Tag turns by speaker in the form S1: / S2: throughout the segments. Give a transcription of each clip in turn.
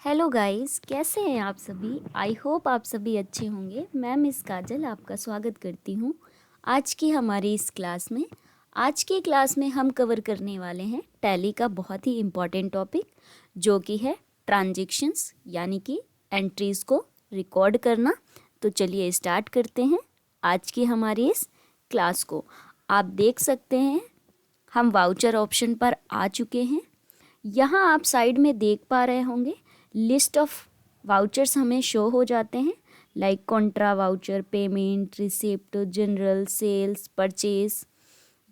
S1: Hello guys, कैसे हैं आप सभी। आई होप आप सभी अच्छे होंगे। मैं मिस काजल आपका स्वागत करती हूँ आज की हमारी इस क्लास में। आज की क्लास में हम कवर करने वाले हैं टैली का बहुत ही इम्पॉर्टेंट टॉपिक, जो कि है ट्रांजैक्शंस, यानी कि एंट्रीज़ को रिकॉर्ड करना। तो चलिए स्टार्ट करते हैं आज की हमारी इस क्लास को। आप देख सकते हैं हम वाउचर ऑप्शन पर आ चुके हैं। यहाँ आप साइड में देख पा रहे होंगे लिस्ट ऑफ वाउचर्स हमें शो हो जाते हैं, like contra voucher, payment, receipt, journal, sales, purchase.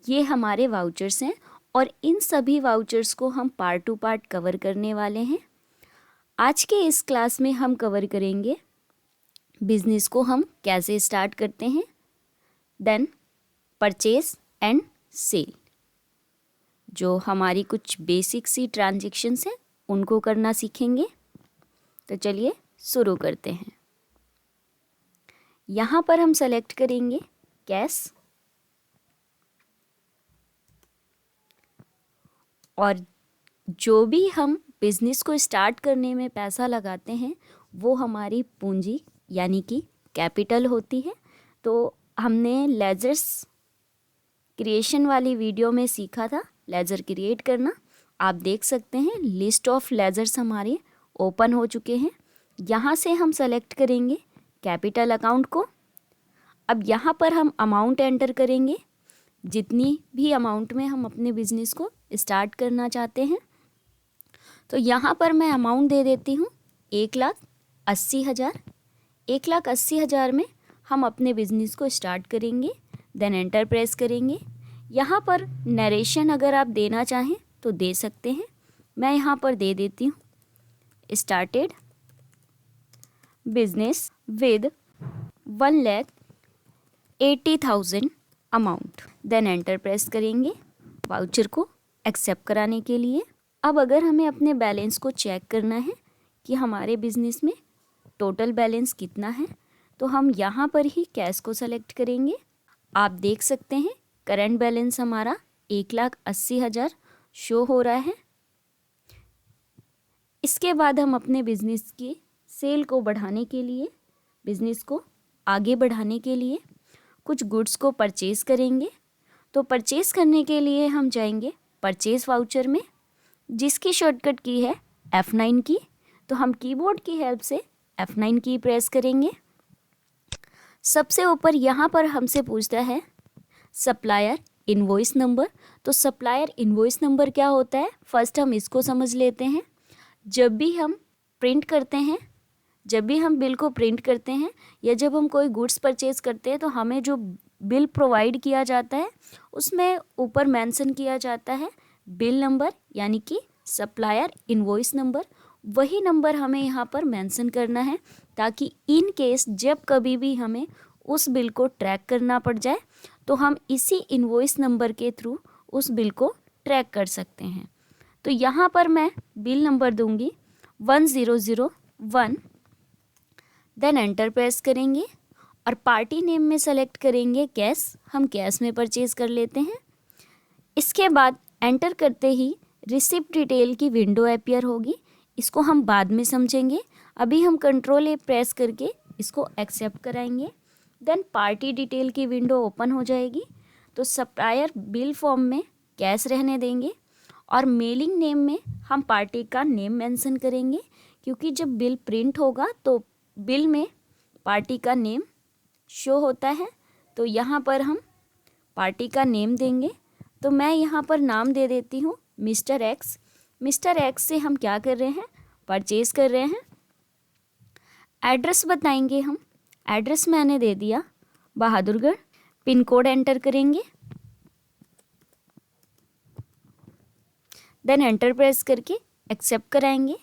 S1: ये हमारे वाउचर्स हैं और इन सभी वाउचर्स को हम पार्ट टू पार्ट कवर करने वाले हैं। आज के इस क्लास में हम कवर करेंगे बिजनेस को हम कैसे स्टार्ट करते हैं, देन परचेज एंड सेल। जो हमारी कुछ बेसिक सी ट्रांजैक्शंस हैं उनको करना सीखेंगे। तो चलिए शुरू करते हैं। यहाँ पर हम सेलेक्ट करेंगे कैश और जो भी हम बिजनेस को स्टार्ट करने में पैसा लगाते हैं वो हमारी पूंजी यानी कि कैपिटल होती है। तो हमने लेजर्स क्रिएशन वाली वीडियो में सीखा था लेजर क्रिएट करना। आप देख सकते हैं लिस्ट ऑफ लेजर्स हमारे ओपन हो चुके हैं। यहाँ से हम सेलेक्ट करेंगे कैपिटल अकाउंट को। अब यहाँ पर हम अमाउंट एंटर करेंगे, जितनी भी अमाउंट में हम अपने बिजनेस को स्टार्ट करना चाहते हैं। तो यहाँ पर मैं अमाउंट दे देती हूँ 1,80,000। 1,80,000 में हम अपने बिजनेस को स्टार्ट करेंगे, देन एंटर प्रेस करेंगे। यहाँ पर नरेशन अगर आप देना चाहें तो दे सकते हैं। मैं यहाँ पर दे देती हूँ started business with 1,80,000 amount, then enter press करेंगे वाउचर को एक्सेप्ट कराने के लिए। अब अगर हमें अपने बैलेंस को चेक करना है कि हमारे बिजनेस में टोटल बैलेंस कितना है, तो हम यहाँ पर ही कैश को सेलेक्ट करेंगे। आप देख सकते हैं करंट बैलेंस हमारा 1,80,000 शो हो रहा है। इसके बाद हम अपने बिजनेस की सेल को बढ़ाने के लिए, बिजनेस को आगे बढ़ाने के लिए कुछ गुड्स को परचेज करेंगे। तो परचेज करने के लिए हम जाएंगे परचेज वाउचर में, जिसकी शॉर्टकट की है F9 की। तो हम कीबोर्ड की हेल्प से F9 की प्रेस करेंगे। सबसे ऊपर यहाँ पर हमसे पूछता है सप्लायर इनवॉइस नंबर। तो सप्लायर इनवॉइस नंबर क्या होता है, फर्स्ट हम इसको समझ लेते हैं। जब भी हम प्रिंट करते हैं, जब भी हम बिल को प्रिंट करते हैं या जब हम कोई गुड्स परचेज करते हैं, तो हमें जो बिल प्रोवाइड किया जाता है उसमें ऊपर मेंशन किया जाता है बिल नंबर, यानी कि सप्लायर इनवॉइस नंबर। वही नंबर हमें यहाँ पर मेंशन करना है, ताकि इन केस जब कभी भी हमें उस बिल को ट्रैक करना पड़ जाए तो हम इसी इनवॉइस नंबर के थ्रू उस बिल को ट्रैक कर सकते हैं। तो यहाँ पर मैं बिल नंबर दूंगी 1001, देन एंटर प्रेस करेंगे और पार्टी नेम में सेलेक्ट करेंगे कैश। हम कैश में परचेज कर लेते हैं। इसके बाद एंटर करते ही रिसिप्ट डिटेल की विंडो अपीयर होगी। इसको हम बाद में समझेंगे, अभी हम कंट्रोल ए प्रेस करके इसको एक्सेप्ट कराएंगे। देन पार्टी डिटेल की विंडो ओपन हो जाएगी। तो सप्लायर बिल फॉर्म में कैश रहने देंगे और मेलिंग नेम में हम पार्टी का नेम मेंशन करेंगे, क्योंकि जब बिल प्रिंट होगा तो बिल में पार्टी का नेम शो होता है। तो यहाँ पर हम पार्टी का नेम देंगे। तो मैं यहाँ पर नाम दे देती हूँ मिस्टर एक्स। मिस्टर एक्स से हम क्या कर रहे हैं, परचेज कर रहे हैं। एड्रेस बताएंगे हम, एड्रेस मैंने दे दिया बहादुरगढ़। पिन कोड एंटर करेंगे, देन एंटर प्रेस करके एक्सेप्ट कराएंगे।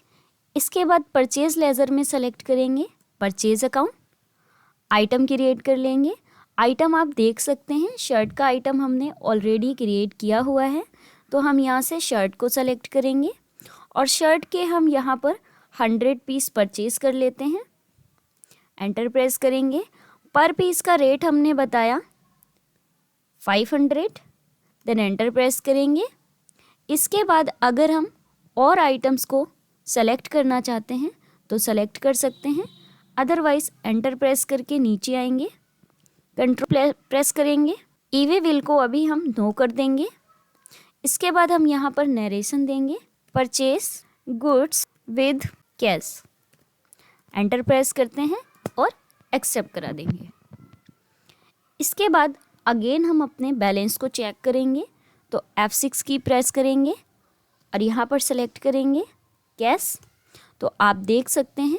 S1: इसके बाद परचेज लेजर में सेलेक्ट करेंगे परचेज अकाउंट, आइटम क्रिएट कर लेंगे। आइटम आप देख सकते हैं शर्ट का आइटम हमने ऑलरेडी क्रिएट किया हुआ है। तो हम यहाँ से शर्ट को सेलेक्ट करेंगे और शर्ट के हम यहाँ पर 100 पीस परचेज कर लेते हैं। एंटर प्रेस करेंगे। पर पीस का रेट हमने बताया 500, देन एंटर प्रेस करेंगे। इसके बाद अगर हम और आइटम्स को सेलेक्ट करना चाहते हैं तो सेलेक्ट कर सकते हैं, अदरवाइज एंटर प्रेस करके नीचे आएंगे, कंट्रोल प्रेस करेंगे। ईवी बिल को अभी हम नो कर देंगे। इसके बाद हम यहाँ पर नरेशन देंगे, purchase goods with cash, enter press करते हैं और एक्सेप्ट करा देंगे। इसके बाद अगेन हम अपने बैलेंस को चेक करेंगे, तो F6 की प्रेस करेंगे और यहाँ पर सेलेक्ट करेंगे कैश। तो आप देख सकते हैं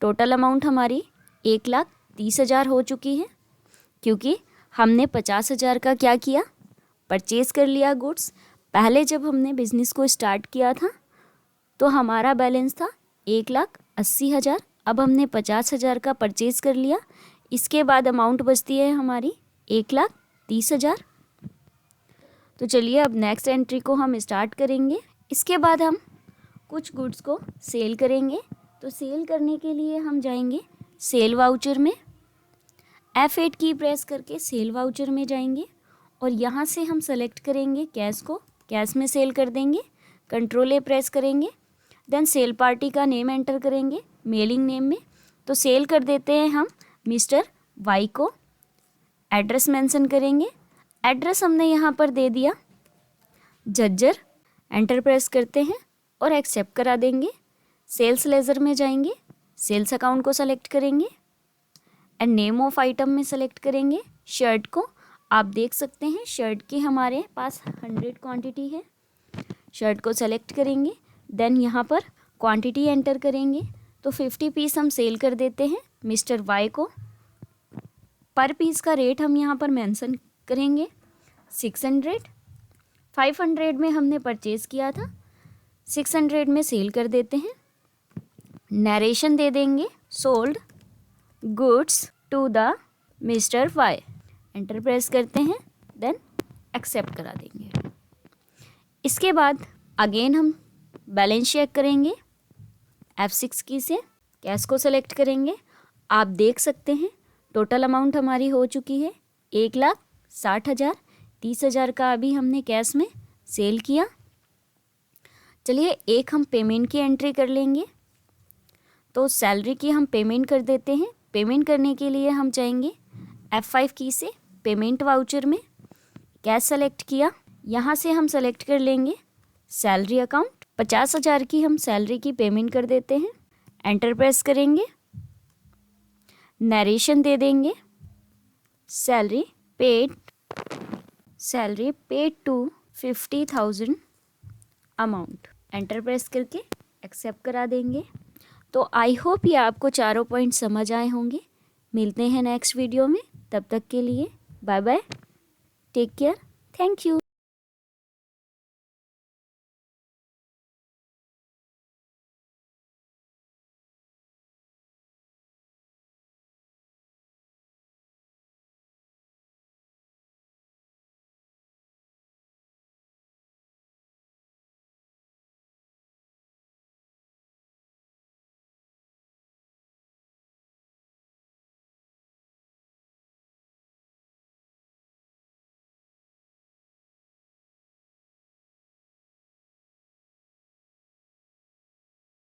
S1: टोटल अमाउंट हमारी 1,30,000 हो चुकी है, क्योंकि हमने 50,000 का क्या किया, परचेज़ कर लिया गुड्स। पहले जब हमने बिज़नेस को स्टार्ट किया था तो हमारा बैलेंस था 1,80,000, अब हमने 50,000 का परचेज़ कर लिया। इसके बाद अमाउंट बचती है हमारी 1,30,000। तो चलिए अब नेक्स्ट एंट्री को हम स्टार्ट करेंगे। इसके बाद हम कुछ गुड्स को सेल करेंगे। तो सेल करने के लिए हम जाएंगे सेल वाउचर में, F8 की प्रेस करके सेल वाउचर में जाएंगे और यहाँ से हम सेलेक्ट करेंगे कैश को, कैश में सेल कर देंगे, कंट्रोल ए प्रेस करेंगे, देन सेल पार्टी का नेम एंटर करेंगे मेलिंग नेम में। तो सेल कर देते हैं हम मिस्टर वाई को। एड्रेस मेंशन करेंगे, एड्रेस हमने यहाँ पर दे दिया झज्जर, एंटर प्रेस करते हैं और एक्सेप्ट करा देंगे। सेल्स लेजर में जाएंगे, सेल्स अकाउंट को सेलेक्ट करेंगे एंड नेम ऑफ आइटम में सेलेक्ट करेंगे शर्ट को। आप देख सकते हैं शर्ट की हमारे पास 100 क्वांटिटी है। शर्ट को सेलेक्ट करेंगे, देन यहाँ पर क्वांटिटी एंटर करेंगे। तो 50 पीस हम सेल कर देते हैं मिस्टर वाई को। पर पीस का रेट हम यहाँ पर मेंशन करेंगे 600। 500 में हमने परचेज़ किया था, 600 में सेल कर देते हैं। नरेशन दे देंगे sold goods to the mister Y, enter press करते हैं, देन एक्सेप्ट करा देंगे। इसके बाद अगेन हम बैलेंस चेक करेंगे, F6 की से कैश को सेलेक्ट करेंगे। आप देख सकते हैं टोटल अमाउंट हमारी हो चुकी है 1,60,000। 30,000 का अभी हमने कैश में सेल किया। चलिए एक हम पेमेंट की एंट्री कर लेंगे। तो सैलरी की हम पेमेंट कर देते हैं। पेमेंट करने के लिए हम जाएंगे F5 की से पेमेंट वाउचर में, कैश सेलेक्ट किया, यहाँ से हम सेलेक्ट कर लेंगे सैलरी अकाउंट। 50,000 की हम सैलरी की पेमेंट कर देते हैं, एंटर प्रेस करेंगे, नरेशन दे देंगे salary paid to 50,000 amount, enter press करके एक्सेप्ट करा देंगे। तो आई होप ये आपको चारों पॉइंट समझ आए होंगे। मिलते हैं नेक्स्ट वीडियो में, तब तक के लिए bye bye, take care, thank you.